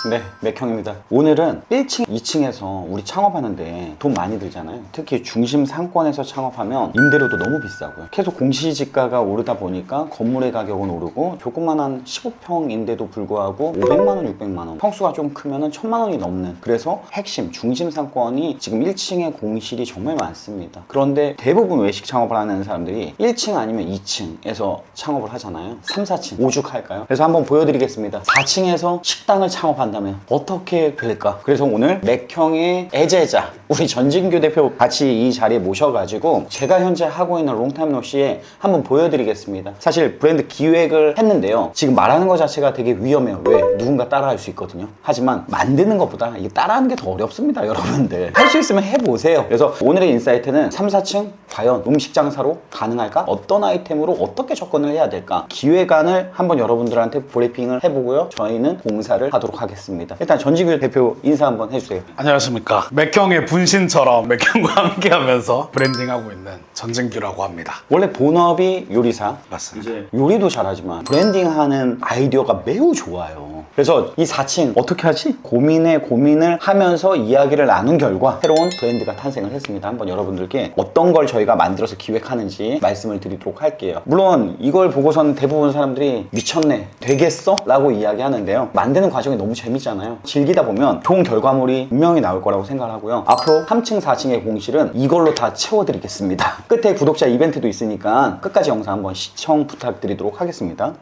네, 맥형입니다. 오늘은 1층, 2층에서 우리 창업하는데 돈 많이 들잖아요. 특히 중심 상권에서 창업하면 임대료도 너무 비싸고요. 계속 공시지가가 오르다 보니까 건물의 가격은 오르고 조그만 한 15평인데도 불구하고 500만원, 600만원, 평수가 좀 크면은 1000만원이 넘는, 그래서 핵심 중심 상권이 지금 1층에 공실이 정말 많습니다. 그런데 대부분 외식 창업을 하는 사람들이 1층 아니면 2층에서 창업을 하잖아요. 3, 4층 오죽할까요? 그래서 한번 보여드리겠습니다. 4층에서 식당을 창업한다면 어떻게 될까? 그래서 오늘 맥형의 애제자 우리 전진규 대표 같이 이 자리에 모셔가지고 제가 현재 하고 있는 롱타임노시에 한번 보여드리겠습니다. 사실 브랜드 기획을 했는데요, 지금 말하는 것 자체가 되게 위험해요. 왜? 누군가 따라할 수 있거든요. 하지만 만드는 것보다 이게 따라하는 게 더 어렵습니다. 여러분들 할 수 있으면 해보세요. 그래서 오늘의 인사이트는 3, 4층 과연 음식 장사로 가능할까? 어떤 아이템으로 어떻게 접근을 해야 될까? 기획안을 한번 여러분들한테 브리핑을 해보고요, 저희는 공사를 하도록 하겠습니다. 일단 전진규 대표 인사 한번 해주세요. 안녕하십니까. 맥형의 분신처럼 맥형과 함께하면서 브랜딩하고 있는 전진규라고 합니다. 원래 본업이 요리사, 맞습니다. 이제 요리도 잘하지만 브랜딩하는 아이디어가 매우 좋아요. 그래서 이 4층 어떻게 하지? 고민을 하면서 이야기를 나눈 결과 새로운 브랜드가 탄생을 했습니다. 한번 여러분들께 어떤 걸 저희가 만들어서 기획하는지 말씀을 드리도록 할게요. 물론 이걸 보고서는 대부분 사람들이 미쳤네, 되겠어? 라고 이야기하는데요, 만드는 과정이 너무 재밌잖아요. 즐기다 보면 좋은 결과물이 분명히 나올 거라고 생각을 하고요. 앞으로 3층, 4층의 공실은 이걸로 다 채워드리겠습니다. 끝에 구독자 이벤트도 있으니까 끝까지 영상 한번 시청 부탁드리도록 하겠습니다.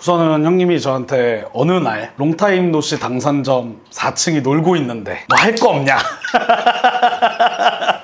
우선은 형님이 저한테 어느 날 롱타임 노시 당산점 4층이 놀고 있는데 뭐 할 거 없냐?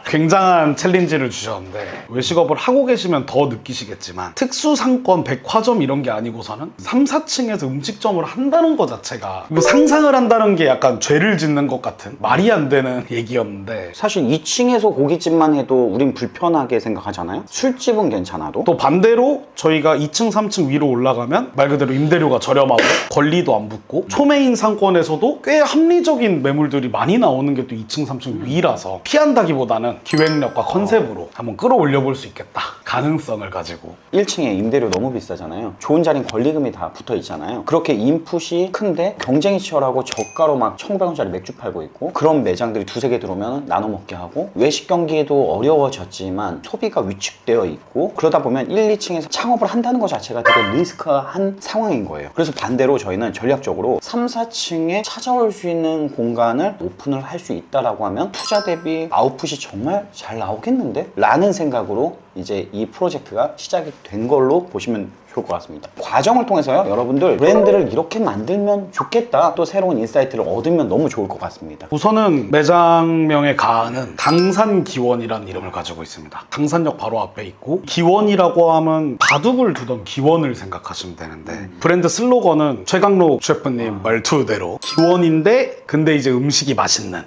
굉장한 챌린지를 주셨는데, 외식업을 하고 계시면 더 느끼시겠지만 특수상권 백화점 이런 게 아니고서는 3, 4층에서 음식점을 한다는 것 자체가 상상을 한다는 게 약간 죄를 짓는 것 같은 말이 안 되는 얘기였는데, 사실 2층에서 고깃집만 해도 우린 불편하게 생각하잖아요. 술집은 괜찮아도. 또 반대로 저희가 2층, 3층 위로 올라가면 말 그대로 임대료가 저렴하고 권리도 안 붙고 초메인 상권에서도 꽤 합리적인 매물들이 많이 나오는 게 또 2층, 3층 위라서 피한다기보다는 기획력과 컨셉으로 한번 끌어올려 볼 수 있겠다, 가능성을 가지고. 1층에 임대료 너무 비싸잖아요. 좋은 자리는 권리금이 다 붙어 있잖아요. 그렇게 인풋이 큰데 경쟁이 치열하고 저가로 막 1,500원짜리 맥주 팔고 있고, 그런 매장들이 두세 개 들어오면 나눠 먹게 하고, 외식 경기도 어려워졌지만 소비가 위축되어 있고, 그러다 보면 1, 2층에서 창업을 한다는 것 자체가 되게 리스크한 상황인 거예요. 그래서 반대로 저희는 전략적으로 3, 4층에 찾아올 수 있는 공간을 오픈을 할 수 있다라고 하면 투자 대비 아웃풋이 정말 잘 나오겠는데? 라는 생각으로 이제 이 프로젝트가 시작이 된 걸로 보시면 좋을 것 같습니다. 과정을 통해서요, 여러분들 브랜드를 이렇게 만들면 좋겠다, 또 새로운 인사이트를 얻으면 너무 좋을 것 같습니다. 우선은 매장명의 가는 당산기원이라는 이름을 가지고 있습니다. 당산역 바로 앞에 있고, 기원이라고 하면 바둑을 두던 기원을 생각하시면 되는데, 브랜드 슬로건은 최강록 셰프님 말투대로 기원인데 근데 이제 음식이 맛있는,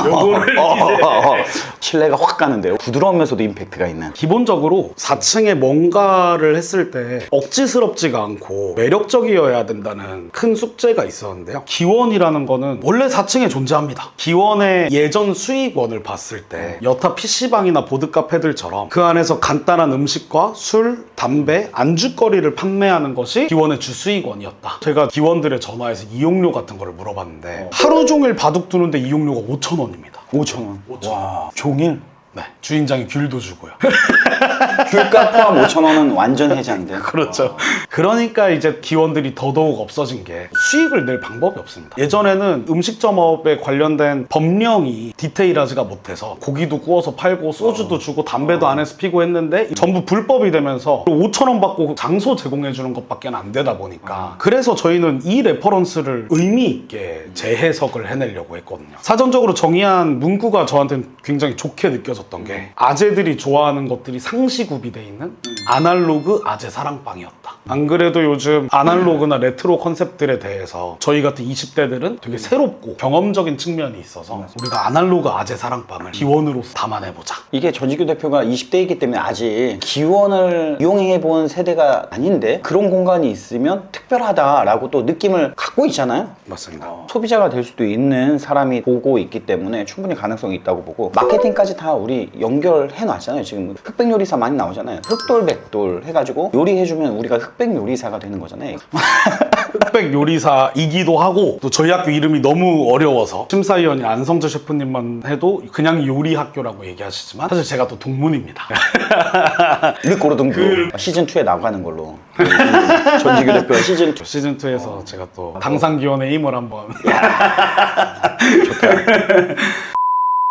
요거를 신뢰가 확 가는데요. 부드러우면서도 임팩트가 있는. 기본적으로 4층에 뭔가를 했을 때 억지스럽지가 않고 매력적이어야 된다는 큰 숙제가 있었는데요. 기원이라는 거는 원래 4층에 존재합니다. 기원의 예전 수익원을 봤을 때 여타 PC방이나 보드카페들처럼 그 안에서 간단한 음식과 술, 담배, 안주거리를 판매하는 것이 기원의 주 수익원이었다. 제가 기원들에 전화해서 이용료 같은 거를 물어봤는데 하루 종일 바둑 두는데 이용료가 5,000원입니다. 5,000원. 와, 종일? 네, 주인장이 귤도 주고요. 귤값 포함 5,000원은 완전 해자인데. 그렇죠. 그러니까 이제 기원들이 더더욱 없어진 게 수익을 낼 방법이 없습니다. 예전에는 음식점업에 관련된 법령이 디테일하지가 못해서 고기도 구워서 팔고 소주도 주고 담배도 안에서 피고 했는데 전부 불법이 되면서 5,000원 받고 장소 제공해 주는 것밖에 안 되다 보니까, 그래서 저희는 이 레퍼런스를 의미 있게 재해석을 해내려고 했거든요. 사전적으로 정의한 문구가 저한테는 굉장히 좋게 느껴졌던 게, 아재들이 좋아하는 것들이 상시 구비되어 있는 아날로그 아재 사랑방이었다. 안 그래도 요즘 아날로그나 레트로 컨셉들에 대해서 저희 같은 20대들은 되게 새롭고 경험적인 측면이 있어서 우리가 아날로그 아재 사랑방을 기원으로 담아내보자. 이게 전진규 대표가 20대이기 때문에 아직 기원을 이용해본 세대가 아닌데 그런 공간이 있으면 특별하다라고 또 느낌을 갖고 있잖아요. 맞습니다. 소비자가 될 수도 있는 사람이 보고 있기 때문에 충분히 가능성이 있다고 보고, 마케팅까지 다 우리 연결해 놨잖아요. 지금 흑백 요리사 많이 나오잖아요. 흑돌 백돌 해가지고 요리해주면 우리가 흑백 요리사가 되는 거잖아요. 흑백 요리사이기도 하고 또 저희 학교 이름이 너무 어려워서 심사위원이 안성재 셰프님만 해도 그냥 요리 학교라고 얘기하시지만 사실 제가 또 동문입니다. 르꼬르 동부 시즌2에 나가는 걸로 전지규 대표 시즌2 시즌2에서 제가 또 당상기원의 힘을 한번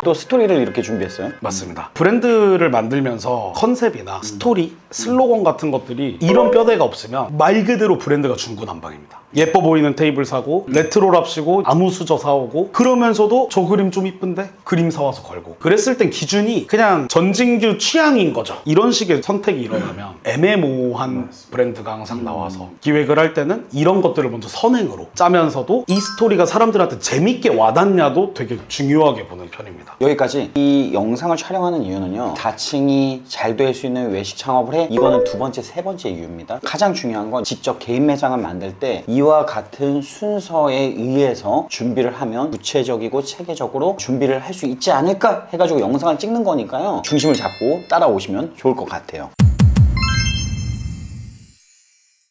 또 스토리를 이렇게 준비했어요? 맞습니다. 브랜드를 만들면서 컨셉이나 스토리, 슬로건 같은 것들이 이런 뼈대가 없으면 말 그대로 브랜드가 중구난방입니다. 예뻐 보이는 테이블 사고 레트로랍시고 아무 수저 사오고 그러면서도 저 그림 좀 이쁜데? 그림 사와서 걸고 그랬을 땐 기준이 그냥 전진규 취향인 거죠. 이런 식의 선택이 일어나면 애매모호한 브랜드가 항상 나와서 기획을 할 때는 이런 것들을 먼저 선행으로 짜면서도 이 스토리가 사람들한테 재밌게 와닿냐도 되게 중요하게 보는 편입니다. 여기까지. 이 영상을 촬영하는 이유는요, 4층이 잘 될 수 있는 외식 창업을 해. 이거는 두 번째, 세 번째 이유입니다. 가장 중요한 건 직접 개인 매장을 만들 때 이와 같은 순서에 의해서 준비를 하면 구체적이고 체계적으로 준비를 할 수 있지 않을까 해가지고 영상을 찍는 거니까요, 중심을 잡고 따라오시면 좋을 것 같아요.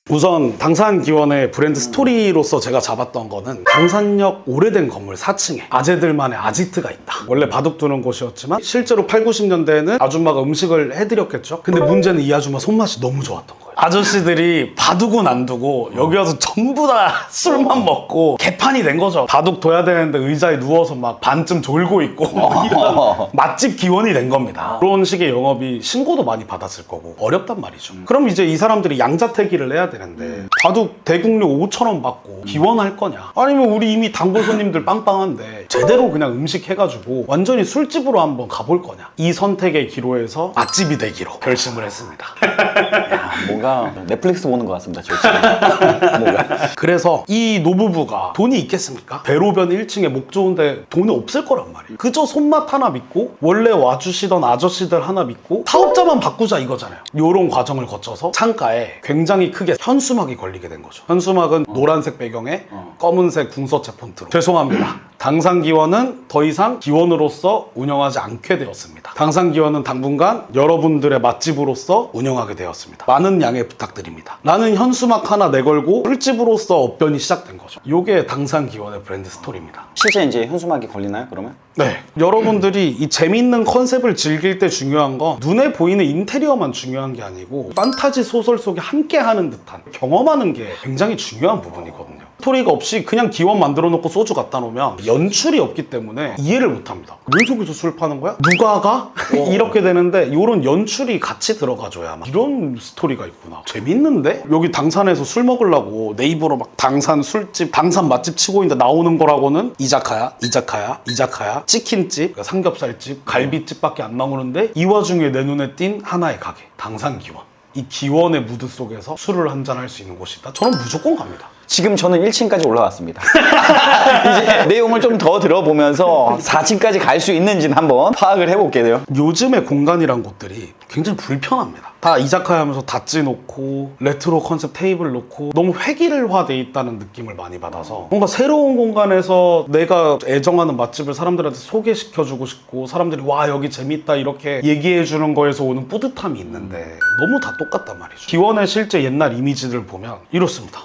우선 당산기원의 브랜드 스토리로서 제가 잡았던 거는 당산역 오래된 건물 4층에 아재들만의 아지트가 있다. 원래 바둑 두는 곳이었지만 실제로 8, 90년대에는 아줌마가 음식을 해드렸겠죠. 근데 문제는 이 아줌마 손맛이 너무 좋았던 거예요. 아저씨들이 바둑은 안 두고 여기 와서 전부 다 술만 먹고 개판이 된 거죠. 바둑 둬야 되는데 의자에 누워서 막 반쯤 졸고 있고 이런 맛집 기원이 된 겁니다. 그런 식의 영업이 신고도 많이 받았을 거고 어렵단 말이죠. 그럼 이제 이 사람들이 양자택일을 해야 되는데 바둑 대국료 5,000원 받고 기원할 거냐? 아니면 우리 이미 단골 손님들 빵빵한데 제대로 그냥 음식 해가지고 완전히 술집으로 한번 가볼 거냐? 이 선택의 기로에서 맛집이 되기로 결심을 했습니다. 야, 뭔가 넷플릭스 보는 것 같습니다. 저 지금. 뭔가. 그래서 이 노부부가 돈이 있겠습니까? 배로변 1층에 목 좋은데 돈이 없을 거란 말이에요. 그저 손맛 하나 믿고 원래 와주시던 아저씨들 하나 믿고 사업자만 바꾸자 이거잖아요. 이런 과정을 거쳐서 창가에 굉장히 크게 현수막이 걸리게 된 거죠. 현수막은 노란색 배경에 검은색 궁서체 폰트로. 죄송합니다. 당산기원은 더 이상 기원으로서 운영하지 않게 되었습니다. 당산기원은 당분간 여러분들의 맛집으로서 운영하게 되었습니다. 많은 양해 부탁드립니다. 라는 현수막 하나 내걸고 술집으로서 업변이 시작된 거죠. 이게 당산기원의 브랜드 스토리입니다. 실제 이제 현수막이 걸리나요, 그러면? 네. 여러분들이 이 재밌는 컨셉을 즐길 때 중요한 건 눈에 보이는 인테리어만 중요한 게 아니고 판타지 소설 속에 함께 하는 듯한 경험하는 게 굉장히 중요한 부분이거든요. 스토리가 없이 그냥 기원 만들어 놓고 소주 갖다 놓으면 연출이 없기 때문에 이해를 못 합니다. 왜 저기서 술 파는 거야? 누가 가? 이렇게 되는데 이런 연출이 같이 들어가줘야 이런 스토리가 있구나. 재밌는데? 여기 당산에서 술 먹으려고 네이버로 막 당산 술집, 당산 맛집 치고 있는데 나오는 거라고는 이자카야, 치킨집, 삼겹살집, 갈비집밖에 안 나오는데 이 와중에 내 눈에 띈 하나의 가게, 당산기원. 이 기원의 무드 속에서 술을 한잔 할 수 있는 곳이다. 저는 무조건 갑니다. 지금 저는 1층까지 올라갔습니다. 이제 내용을 좀 더 들어보면서 4층까지 갈 수 있는지는 한번 파악을 해볼게요. 요즘의 공간이란 곳들이 굉장히 불편합니다. 다 이자카야 하면서 닫지 놓고 레트로 컨셉 테이블 놓고 너무 획일화돼 있다는 느낌을 많이 받아서 뭔가 새로운 공간에서 내가 애정하는 맛집을 사람들한테 소개시켜주고 싶고 사람들이 와 여기 재밌다 이렇게 얘기해주는 거에서 오는 뿌듯함이 있는데 너무 다 똑같단 말이죠. 기원의 실제 옛날 이미지들 보면 이렇습니다.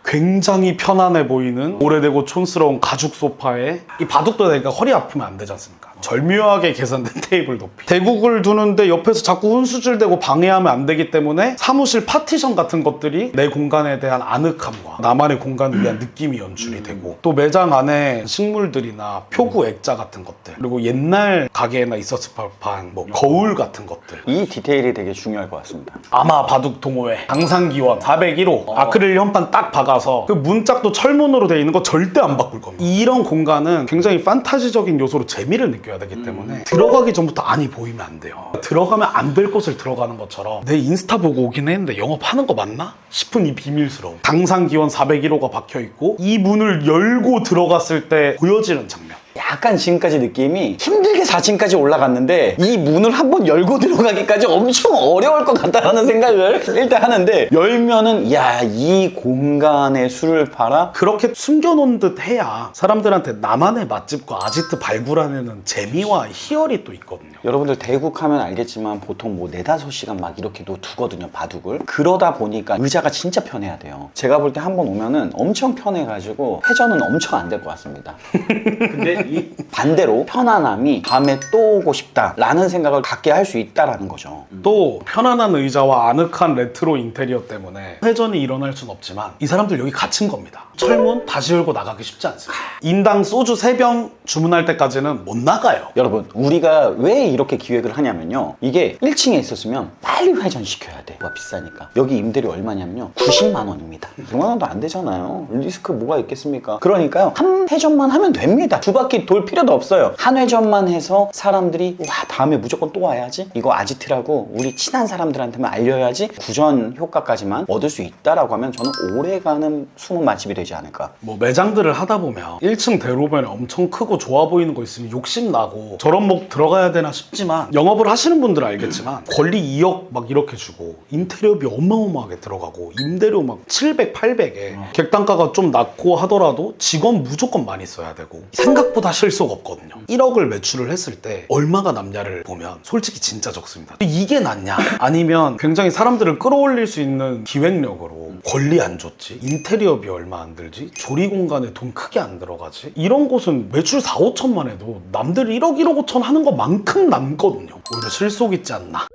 굉장히 편안해 보이는 오래되고 촌스러운 가죽 소파에 이 바둑도 되니까 허리 아프면 안 되지 않습니까? 절묘하게 계산된 테이블 높이. 대국을 두는데 옆에서 자꾸 훈수질대고 방해하면 안 되기 때문에 사무실 파티션 같은 것들이 내 공간에 대한 아늑함과 나만의 공간을 위한 느낌이 연출이 되고 또 매장 안에 식물들이나 표구 액자 같은 것들 그리고 옛날 가게에나 있었을 법한 뭐 거울 같은 것들 이 디테일이 되게 중요할 것 같습니다. 아마 바둑 동호회 당산기원 401호 아크릴 현판 딱 박아서 그 문짝도 철문으로 되어 있는 거 절대 안 바꿀 겁니다. 이런 공간은 굉장히 판타지적인 요소로 재미를 느껴야 되기 때문에 들어가기 전부터 안이 보이면 안 돼요. 들어가면 안 될 곳을 들어가는 것처럼 내 인스타 보고 오긴 했는데 영업하는 거 맞나? 싶은 이 비밀스러움. 당산기원 401호가 박혀있고 이 문을 열고 들어갔을 때 보여지는 장면. 약간 지금까지 느낌이 힘들게 4층까지 올라갔는데 이 문을 한번 열고 들어가기까지 엄청 어려울 것 같다는 생각을 일단 하는데 열면은 야, 이 공간에 술을 팔아? 그렇게 숨겨놓은 듯 해야 사람들한테 나만의 맛집과 아지트 발굴하는 재미와 희열이 또 있거든요. 여러분들 대국 하면 알겠지만 보통 뭐 4-5시간 막 이렇게도 두거든요, 바둑을. 그러다 보니까 의자가 진짜 편해야 돼요. 제가 볼 때 한 번 오면은 엄청 편해가지고 회전은 엄청 안 될 것 같습니다. 근데 이 반대로 편안함이 다음에 또 오고 싶다 라는 생각을 갖게 할 수 있다라는 거죠. 또 편안한 의자와 아늑한 레트로 인테리어 때문에 회전이 일어날 순 없지만 이 사람들 여기 갇힌 겁니다. 철문 다시 열고 나가기 쉽지 않습니다. 인당 소주 3병 주문할 때까지는 못 나가요. 여러분, 우리가 왜 이렇게 기획을 하냐면요, 이게 1층에 있었으면 빨리 회전시켜야 돼. 와, 비싸니까. 여기 임대료 얼마냐면요, 90만 원입니다. 100만 원도 안 되잖아요. 리스크 뭐가 있겠습니까? 그러니까요, 한 회전만 하면 됩니다. 2바퀴 돌 필요도 없어요. 한 회전만 해서 사람들이 와, 다음에 무조건 또 와야지, 이거 아지트라고 우리 친한 사람들한테만 알려야지, 구전 효과까지만 얻을 수 있다라고 하면 저는 오래가는 숨은 맛집이 되지 않을까. 뭐 매장들을 하다 보면 1층 대로변에 엄청 크고 좋아 보이는 거 있으면 욕심나고 저런 목 들어가야 되나 싶지만, 영업을 하시는 분들은 알겠지만 권리 2억 막 이렇게 주고 인테리어비 어마어마하게 들어가고 임대료 막 700, 800에 객단가가 좀 낮고 하더라도 직원 무조건 많이 써야 되고 생각보다 실속 없거든요. 1억을 매출을 했을 때 얼마가 남냐를 보면 솔직히 진짜 적습니다. 이게 낫냐? 아니면 굉장히 사람들을 끌어올릴 수 있는 기획력으로 권리 안 좋지? 인테리어비 얼마 안 들지? 조리 공간에 돈 크게 안 들어가지? 이런 곳은 매출 4, 5천만 해도 남들 1억, 1억 5천 하는 것만큼 남거든요. 오히려 실속 있지 않나?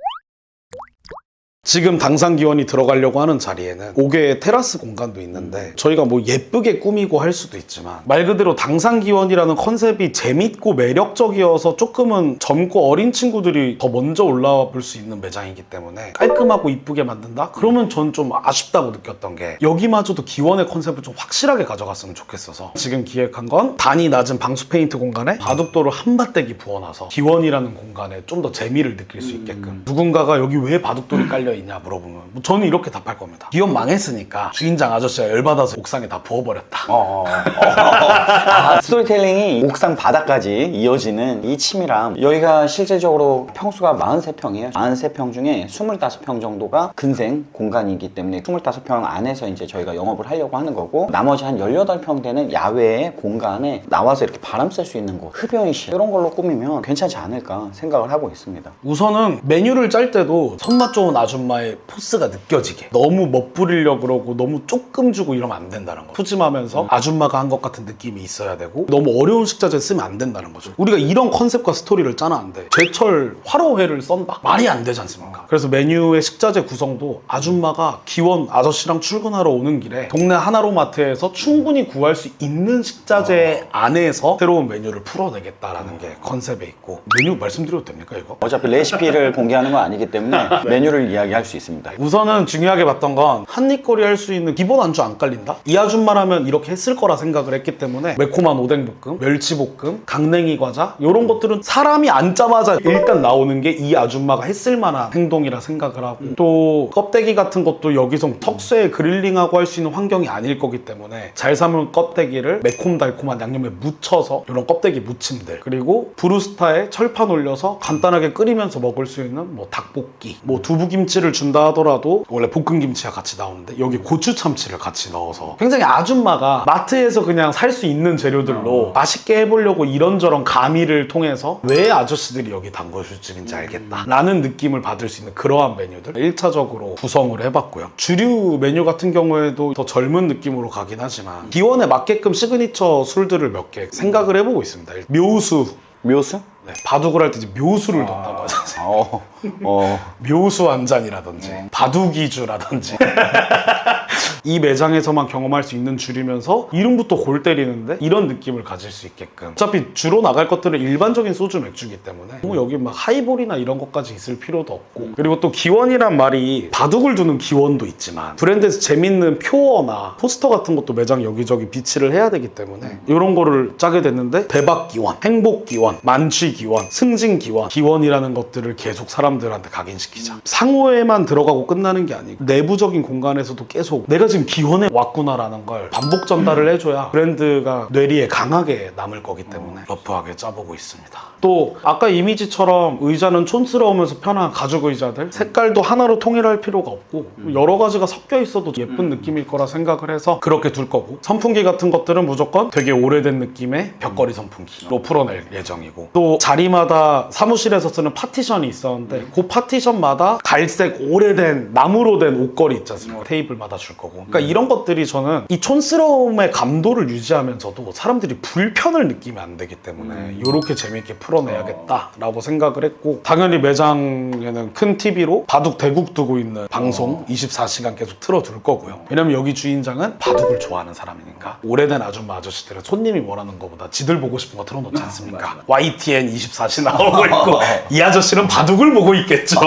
지금 당상기원이 들어가려고 하는 자리에는 5개의 테라스 공간도 있는데, 저희가 뭐 예쁘게 꾸미고 할 수도 있지만 말 그대로 당상기원이라는 컨셉이 재밌고 매력적이어서 조금은 젊고 어린 친구들이 더 먼저 올라와 볼 수 있는 매장이기 때문에 깔끔하고 이쁘게 만든다? 그러면 전 좀 아쉽다고 느꼈던 게, 여기마저도 기원의 컨셉을 좀 확실하게 가져갔으면 좋겠어서 지금 기획한 건 단이 낮은 방수 페인트 공간에 바둑돌을 한바대기 부어놔서 기원이라는 공간에 좀 더 재미를 느낄 수 있게끔. 누군가가 여기 왜 바둑돌이 깔려 있냐 물어보면 뭐 저는 이렇게 답할 겁니다. 기업 망했으니까 주인장 아저씨가 열받아서 옥상에 다 부어버렸다. 스토리텔링이 옥상 바닥까지 이어지는 이 치밀함. 여기가 실제적으로 평수가 43평이에요. 43평 중에 25평 정도가 근생 공간이기 때문에 25평 안에서 이제 저희가 영업을 하려고 하는 거고, 나머지 한 18평 되는 야외 공간에 나와서 이렇게 바람 쐴 수 있는 곳, 흡연실 이런 걸로 꾸미면 괜찮지 않을까 생각을 하고 있습니다. 우선은 메뉴를 짤 때도 손맛 좋은 아줌마의 포스가 느껴지게, 너무 멋부리려고 그러고 너무 조금 주고 이러면 안 된다는 거. 푸짐하면서 아줌마가 한 것 같은 느낌이 있어야 되고, 너무 어려운 식자재 쓰면 안 된다는 거죠. 우리가 이런 컨셉과 스토리를 짜놨는데 제철 화로회를 썬다? 말이 안 되지 않습니까? 그래서 메뉴의 식자재 구성도 아줌마가 기원 아저씨랑 출근하러 오는 길에 동네 하나로마트에서 충분히 구할 수 있는 식자재 안에서 새로운 메뉴를 풀어내겠다라는 게 컨셉에 있고. 메뉴 말씀드려도 됩니까 이거? 어차피 레시피를 공개하는 건 아니기 때문에 메뉴를 이야기할 수 있습니다. 우선은 중요하게 봤던 건 한입거리 할 수 있는 기본 안주 안 깔린다? 이 아줌마라면 이렇게 했을 거라 생각을 했기 때문에 매콤한 오뎅볶음, 멸치볶음, 강냉이 과자 이런 것들은 사람이 앉자마자 일단 나오는 게 이 아줌마가 했을 만한 행동이라 생각을 하고, 또 껍데기 같은 것도 여기서 턱쇠에 그릴링하고 할 수 있는 환경이 아닐 거기 때문에 잘 삶은 껍데기를 매콤달콤한 양념에 묻혀서 이런 껍데기 무침들, 그리고 브루스타에 철판 올려서 간단하게 끓이면서 먹을 수 있는 뭐 닭볶이, 뭐 두부김치를 준다 하더라도 원래 볶음김치가 같이 나오는데 여기 고추참치를 같이 넣어서 굉장히 아줌마가 마트에서 그냥 살 수 있는 재료들로 맛있게 해보려고 이런저런 가미를 통해서 왜 아저씨들이 여기 단거주집인지 알겠다 라는 느낌을 받을 수 있는 그러한 메뉴들 1차적으로 구성을 해봤고요. 주류 메뉴 같은 경우에도 더 젊은 느낌으로 가긴 하지만 기원에 맞게끔 시그니처 술들을 몇 개 생각을 해보고 있습니다. 묘수. 묘수? 네, 바둑을 할 때 이제 묘수를 넣는다고 하잖아요. 묘수 한 잔이라든지 바둑이주라든지 이 매장에서만 경험할 수 있는 줄이면서 이름부터 골 때리는데 이런 느낌을 가질 수 있게끔. 어차피 주로 나갈 것들은 일반적인 소주 맥주이기 때문에 뭐 여기 막 하이볼이나 이런 것까지 있을 필요도 없고, 그리고 또 기원이란 말이 바둑을 두는 기원도 있지만 브랜드에서 재밌는 표어나 포스터 같은 것도 매장 여기저기 비치를 해야 되기 때문에 이런 거를 짜게 됐는데, 대박 기원, 행복 기원, 만취 기원, 승진 기원, 기원이라는 것들을 계속 사람들한테 각인시키자. 상호에만 들어가고 끝나는 게 아니고 내부적인 공간에서도 계속 내가 지금 기원에 왔구나라는 걸 반복 전달을 해줘야 브랜드가 뇌리에 강하게 남을 거기 때문에 러프하게 짜보고 있습니다. 또 아까 이미지처럼 의자는 촌스러우면서 편한 가죽 의자들, 색깔도 하나로 통일할 필요가 없고 여러 가지가 섞여 있어도 예쁜 느낌일 거라 생각을 해서 그렇게 둘 거고, 선풍기 같은 것들은 무조건 되게 오래된 느낌의 벽걸이 선풍기로 풀어낼 예정이고, 또 자리마다 사무실에서 쓰는 파티션이 있었는데 그 파티션마다 갈색 오래된 나무로 된 옷걸이 있지 않습니까? 테이블마다 줄 거고. 그러니까 이런 것들이 저는 이 촌스러움의 감도를 유지하면서도 사람들이 불편을 느끼면 안 되기 때문에 이렇게 재밌게 풀어내야겠다라고 생각을 했고, 당연히 매장에는 큰 TV로 바둑 대국 두고 있는 방송 24시간 계속 틀어둘 거고요. 왜냐면 여기 주인장은 바둑을 좋아하는 사람이니까 오래된 아줌마 아저씨들은 손님이 원하는 것보다 지들 보고 싶은 거 틀어놓지 않습니까? YTN 24시 나오고 있고 이 아저씨는 바둑을 보고 있겠죠.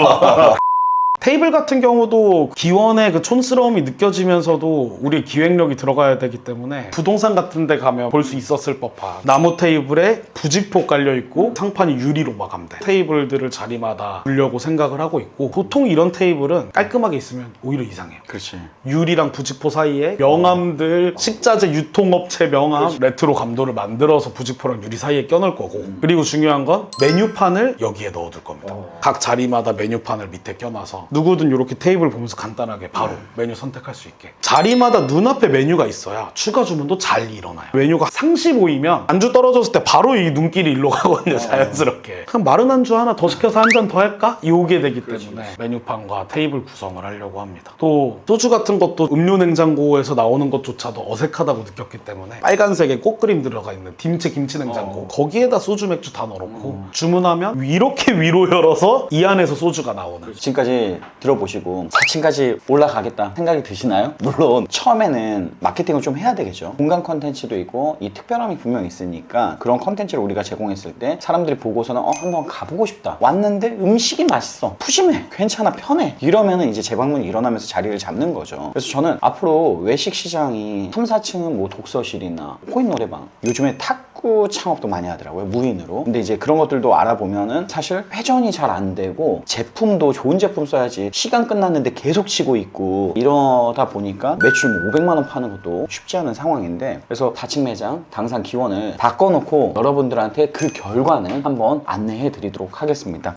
테이블 같은 경우도 기원의 그 촌스러움이 느껴지면서도 우리 기획력이 들어가야 되기 때문에 부동산 같은 데 가면 볼 수 있었을 법한 나무 테이블에 부직포 깔려있고 상판이 유리로 마감돼 테이블들을 자리마다 두려고 생각을 하고 있고, 보통 이런 테이블은 깔끔하게 있으면 오히려 이상해요. 그렇지. 유리랑 부직포 사이에 명함들, 식자재 유통업체 명함, 그렇지. 레트로 감도를 만들어서 부직포랑 유리 사이에 껴놓을 거고, 그리고 중요한 건 메뉴판을 여기에 넣어둘 겁니다. 각 자리마다 메뉴판을 밑에 껴놔서 누구든 이렇게 테이블 보면서 간단하게 바로 메뉴 선택할 수 있게. 자리마다 눈앞에 메뉴가 있어야 추가 주문도 잘 일어나요. 메뉴가 상시 보이면 안주 떨어졌을 때 바로 이 눈길이 일로 가거든요. 자연스럽게. 그냥 마른 안주 하나 더 시켜서 한 잔 더 할까? 이오게 되기 때문에 메뉴판과 테이블 구성을 하려고 합니다. 또 소주 같은 것도 음료 냉장고에서 나오는 것조차도 어색하다고 느꼈기 때문에 빨간색에 꽃그림 들어가 있는 김치 냉장고, 거기에다 소주 맥주 다 넣어놓고 주문하면 이렇게 위로 열어서 이 안에서 소주가 나오는. 지금까지 들어보시고 4층까지 올라가겠다 생각이 드시나요? 물론 처음에는 마케팅을 좀 해야 되겠죠. 공간 컨텐츠도 있고 이 특별함이 분명 있으니까 그런 컨텐츠를 우리가 제공했을 때 사람들이 보고서는 한번 가보고 싶다. 왔는데 음식이 맛있어, 푸짐해, 괜찮아, 편해, 이러면은 이제 재방문이 일어나면서 자리를 잡는 거죠. 그래서 저는 앞으로 외식 시장이 3, 4층은 뭐 독서실이나 코인 노래방, 요즘에 탁구 창업도 많이 하더라고요, 무인으로. 근데 이제 그런 것들도 알아보면은 사실 회전이 잘 안 되고 제품도 좋은 제품 써야지 시간 끝났는데 계속 치고 있고 이러다 보니까 매출 500만 원 파는 것도 쉽지 않은 상황인데, 그래서 다층 매장 당산 기원을 바꿔놓고 여러분들한테 그 결과는 한번 안내해 드리도록 하겠습니다.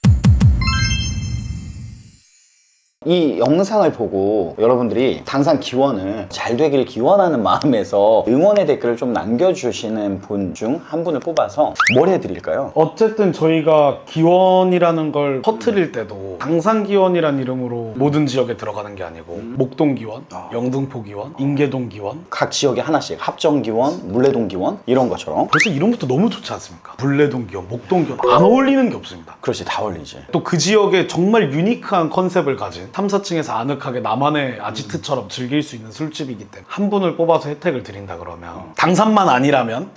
이 영상을 보고 여러분들이 당산 기원을 잘 되길 기원하는 마음에서 응원의 댓글을 좀 남겨주시는 분 중 한 분을 뽑아서 뭘 해드릴까요? 어쨌든 저희가 기원이라는 걸 퍼뜨릴 때도 당산 기원이란 이름으로 모든 지역에 들어가는 게 아니고 목동 기원, 영등포 기원, 인계동 기원, 각 지역에 하나씩 합정 기원, 물레동 기원 이런 것처럼. 벌써 이름부터 너무 좋지 않습니까? 물레동 기원, 목동 기원 안 어울리는 게 없습니다. 그렇지, 다 어울리지. 또 그 지역에 정말 유니크한 컨셉을 가진 3, 4층에서 아늑하게 나만의 아지트처럼 즐길 수 있는 술집이기 때문에 한 분을 뽑아서 혜택을 드린다 그러면 당산만 아니라면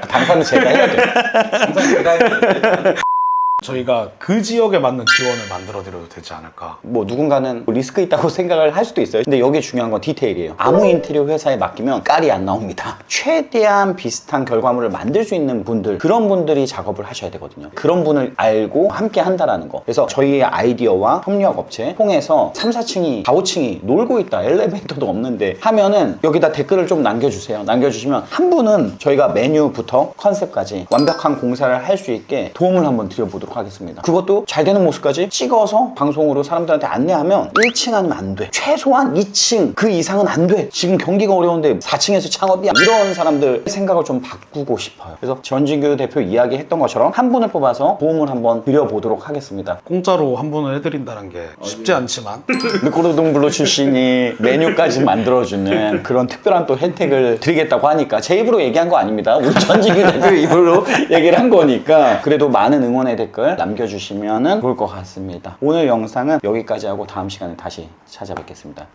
당산은 제가 해야 돼. 항상 제가 해야 저희가 그 지역에 맞는 지원을 만들어드려도 되지 않을까. 뭐 누군가는 리스크 있다고 생각을 할 수도 있어요. 근데 여기 중요한 건 디테일이에요. 아무 인테리어 회사에 맡기면 깔이 안 나옵니다. 최대한 비슷한 결과물을 만들 수 있는 분들, 그런 분들이 작업을 하셔야 되거든요. 그런 분을 알고 함께 한다라는 거. 그래서 저희의 아이디어와 협력 업체 통해서 3, 4층이 4, 5층이 놀고 있다, 엘리베이터도 없는데 하면은 여기다 댓글을 좀 남겨주세요. 남겨주시면 한 분은 저희가 메뉴부터 컨셉까지 완벽한 공사를 할 수 있게 도움을 한번 드려보도록 하겠습니다. 그것도 잘 되는 모습까지 찍어서 방송으로 사람들한테 안내하면 1층 아니면 안 돼. 최소한 2층 그 이상은 안 돼. 지금 경기가 어려운데 4층에서 창업이야. 이런 사람들 생각을 좀 바꾸고 싶어요. 그래서 전진규 대표 이야기했던 것처럼 한 분을 뽑아서 도움을 한번 드려보도록 하겠습니다. 공짜로 한 분을 해드린다는 게 쉽지 않지만 미꾸르동블루 출신이 메뉴까지 만들어주는 그런 특별한 또 혜택을 드리겠다고 하니까 제 입으로 얘기한 거 아닙니다. 우리 전진규 대표 입으로 얘기를 한 거니까 그래도 많은 응원의 댓글 남겨주시면 좋을 것 같습니다. 오늘 영상은 여기까지 하고 다음 시간에 다시 찾아뵙겠습니다.